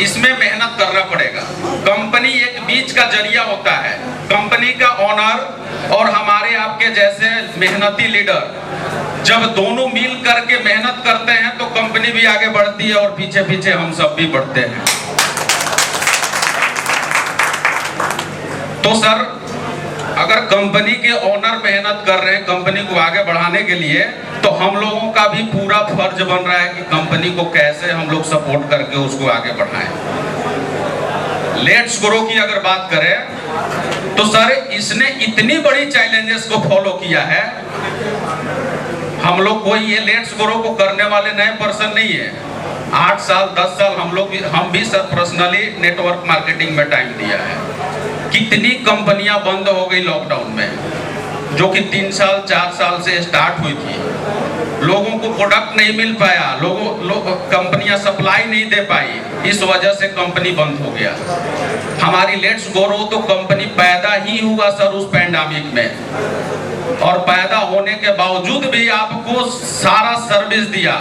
इसमें मेहनत करना पड़ेगा। कंपनी एक बीच का जरिया होता है। कंपनी का ओनर और हमारे आपके जैसे मेहनती लीडर जब दोनों मिल करके मेहनत करते हैं तो कंपनी भी आगे बढ़ती है और पीछे पीछे हम सब भी बढ़ते हैं। तो सर, अगर कंपनी के ओनर मेहनत कर रहे हैं कंपनी को आगे बढ़ाने के लिए, तो हम लोगों का भी पूरा फर्ज बन रहा है कि कंपनी को कैसे हम लोग सपोर्ट करके उसको आगे बढ़ाएं। लेट्स ग्रो की अगर बात करें तो सर, इसने इतनी बड़ी चैलेंजेस को फॉलो किया है। हम लोग कोई ये लेट्स ग्रो को करने वाले नए पर्सन नहीं है। 8 साल 10 साल हम भी सर पर्सनली नेटवर्क मार्केटिंग में टाइम दिया है। कितनी कंपनियां बंद हो गई लॉकडाउन में, जो कि 3 साल 4 साल से स्टार्ट हुई थी। लोगों को प्रोडक्ट नहीं मिल पाया, कंपनियां सप्लाई नहीं दे पाई, इस वजह से कंपनी बंद हो गया। हमारी लेट्स ग्रो तो कंपनी पैदा ही हुआ सर उस पैंडेमिक में, और पैदा होने के बावजूद भी आपको सारा सर्विस दिया।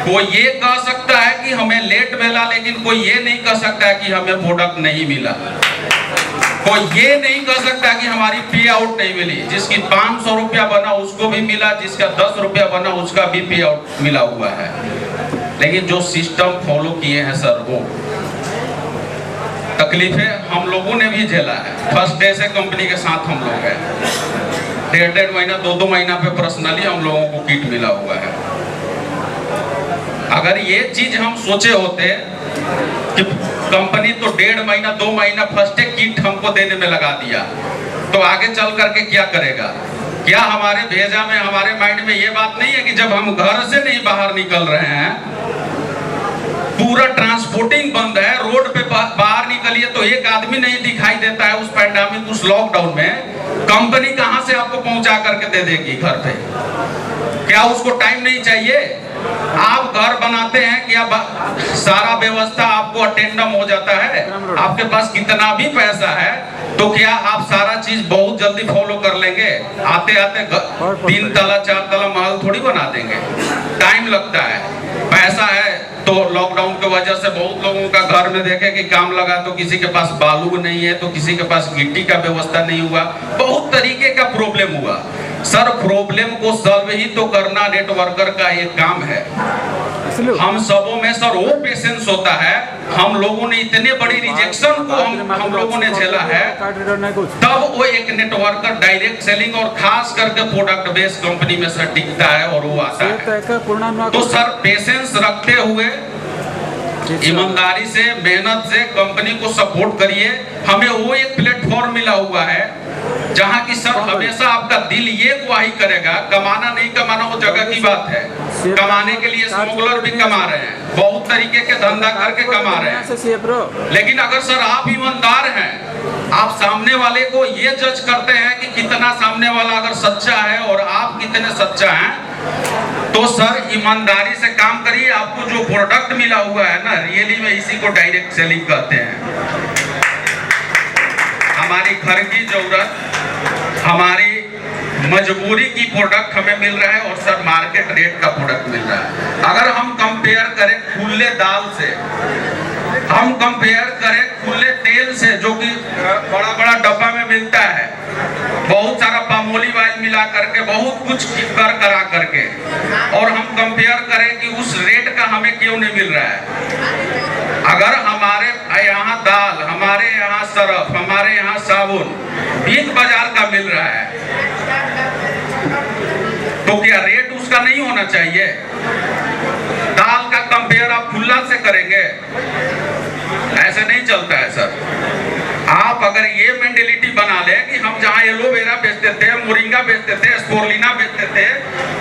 कोई ये कह सकता है कि हमें लेट मिला, लेकिन कोई ये नहीं कह सकता कि हमें प्रोडक्ट नहीं मिला। कोई ये नहीं कह सकता कि हमारी पे आउट नहीं मिली। जिसकी 500 रुपया बना उसको भी मिला, जिसका 10 रुपया बना उसका भी पे आउट मिला हुआ है। लेकिन जो सिस्टम फॉलो किए हैं सर, वो तकलीफें हम लोगों ने भी झेला है। फर्स्ट डे से कंपनी के साथ हम लोग हैं। 1.5 महीना 2 महीना पे पर्सनली हम लोगों को किट मिला हुआ है। अगर ये चीज हम सोचे होते कि कंपनी तो 1.5 महीना 2 महीना फर्स्ट किट हमको देने में लगा दिया, तो आगे चल करके क्या करेगा? क्या हमारे भेजा में, हमारे माइंड में ये बात नहीं है कि जब हम घर से नहीं बाहर निकल रहे हैं, पूरा ट्रांसपोर्टिंग बंद है, रोड पे बाहर निकलिए तो एक आदमी नहीं दिखाई देता है उस पैंडेमिक, उस लॉकडाउन में, कंपनी कहां से आपको पहुंचा करके दे देगी घर पे? क्या उसको टाइम नहीं चाहिए? आप घर बनाते हैं, क्या सारा व्यवस्था आपको अटेंडम हो जाता है? आपके पास कितना भी पैसा है तो क्या आप सारा चीज बहुत जल्दी फॉलो कर लेंगे? आते आते 3 तला 4 तला महल थोड़ी बना देंगे, टाइम लगता है। पैसा है तो लॉकडाउन की वजह से बहुत लोगों का घर में देखे कि काम लगा तो किसी के पास बालू नहीं है, तो किसी के पास गिट्टी का व्यवस्था नहीं हुआ, बहुत तरीके का प्रॉब्लम हुआ। सर, प्रॉब्लम को सॉल्व ही तो करना नेटवर्कर का एक काम है। हम सबों में सर वो पेशेंस होता है। हम लोगों ने इतने बड़ी रिजेक्शन को हम लोगों ने झेला है, तब वो एक नेटवर्कर डायरेक्ट सेलिंग और खास करके प्रोडक्ट बेस्ड कंपनी में सर टिकता है और वो आता है। तो सर, पेशेंस रखते हुए ईमानदारी से, मेहनत से कंपनी को सपोर्ट करिए। हमें वो एक प्लेटफॉर्म मिला हुआ है जहाँ की सर हमेशा आपका दिल ये गुहाही करेगा, कमाना नहीं कमाना वो जगह की बात है। कमाने के लिए स्मगलर भी कमा रहे हैं, बहुत तरीके के धंधा करके कमा रहे हैं, लेकिन अगर सर आप ईमानदार हैं, आप सामने वाले को ये जज करते हैं कि कितना सामने वाला अगर सच्चा है और आप कितने सच्चा हैं, तो सर ईमानदारी से काम करिए। आपको जो प्रोडक्ट मिला हुआ है ना, रियली में इसी को डायरेक्ट सेलिंग कहते हैं। हमारी घर की जरूरत, हमारी मजबूरी की प्रोडक्ट हमें मिल रहा है और सर मार्केट रेट का प्रोडक्ट मिल रहा है। अगर हम कंपेयर करें खुले दाल से, हम कंपेयर करें खुले तेल से, जो कि बड़ा बड़ा डब्बा में मिलता है, बहुत सारा पामोलिव ऑयल मिला करके, बहुत कुछ करा करके, और हम कंपेयर करें कि उस रेट का हमें क्यों नहीं मिल रहा है। अगर हमारे यहाँ दाल, हमारे यहाँ सरफ, हमारे यहाँ साबुन बिग बाजार का मिल रहा है, तो क्या रेट उसका नहीं होना चाहिए? दाल का कंपेयर आप खुला से करेंगे? ऐसे नहीं चलता है सर। आप अगर ये मेंटेलिटी बना ले कि हम जहाँ एलोवेरा बेचते थे, मोरिंगा बेचते थे, स्पोरुलिना बेचते थे,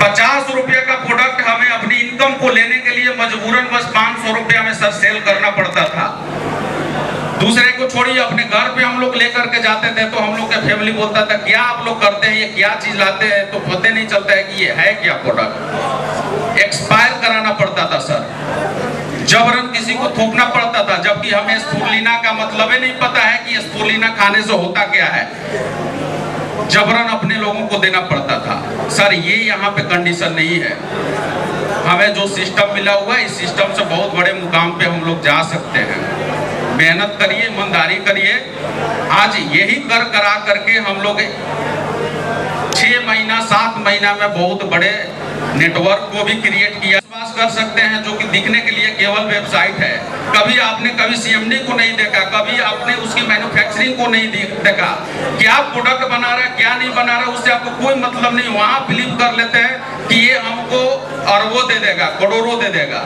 50 रुपया का प्रोडक्ट हमें अपनी इनकम को लेने के लिए मजबूरन बस 500 रुपया में सर सेल करना पड़ता था। दूसरे को छोड़िए, अपने घर पे हम लोग लेकर के जाते थे तो हम लोग के फैमिली बोलता था क्या आप लोग करते हैं, ये क्या चीज लाते हैं, तो पता नहीं चलता है कि ये है क्या प्रोडक्ट। एक्सपायर कराना पड़ता था सर, जबरन किसी को थोपना पड़ता था, जबकि हमें स्पुरुलिना का मतलब ही नहीं पता है कि स्पुरुलिना खाने से होता क्या है। जबरन अपने लोगों को देना पड़ता था। सर ये यहाँ पे कंडीशन नहीं है। हमें जो सिस्टम मिला हुआ है, इस सिस्टम से बहुत बड़े मुकाम पे हम लोग जा सकते हैं। मेहनत करिए, ईमानदारी करिए। आज यही करा करके हम लोग 6 महीना 7 महीना में बहुत बड़े नेटवर्क को भी क्रिएट किया। विश्वास कर सकते हैं जो कि दिखने के लिए केवल वेबसाइट है। कभी सीएमडी को नहीं देखा, कभी आपने उसकी मैन्युफैक्चरिंग को नहीं देखा, क्या प्रोडक्ट बना रहा है क्या नहीं बना रहा है, उससे आपको कोई मतलब नहीं। वहां बिलीव कर लेते हैं कि ये हमको अरबों दे देगा, करोड़ों दे देगा।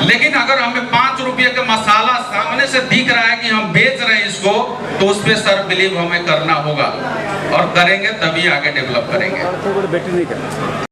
लेकिन अगर हमें 5 रुपये का मसाला सामने से दिख रहा है कि हम बेच रहे हैं इसको, तो उस पर सर बिलीव हमें करना होगा, और करेंगे तभी आगे डेवलप करेंगे।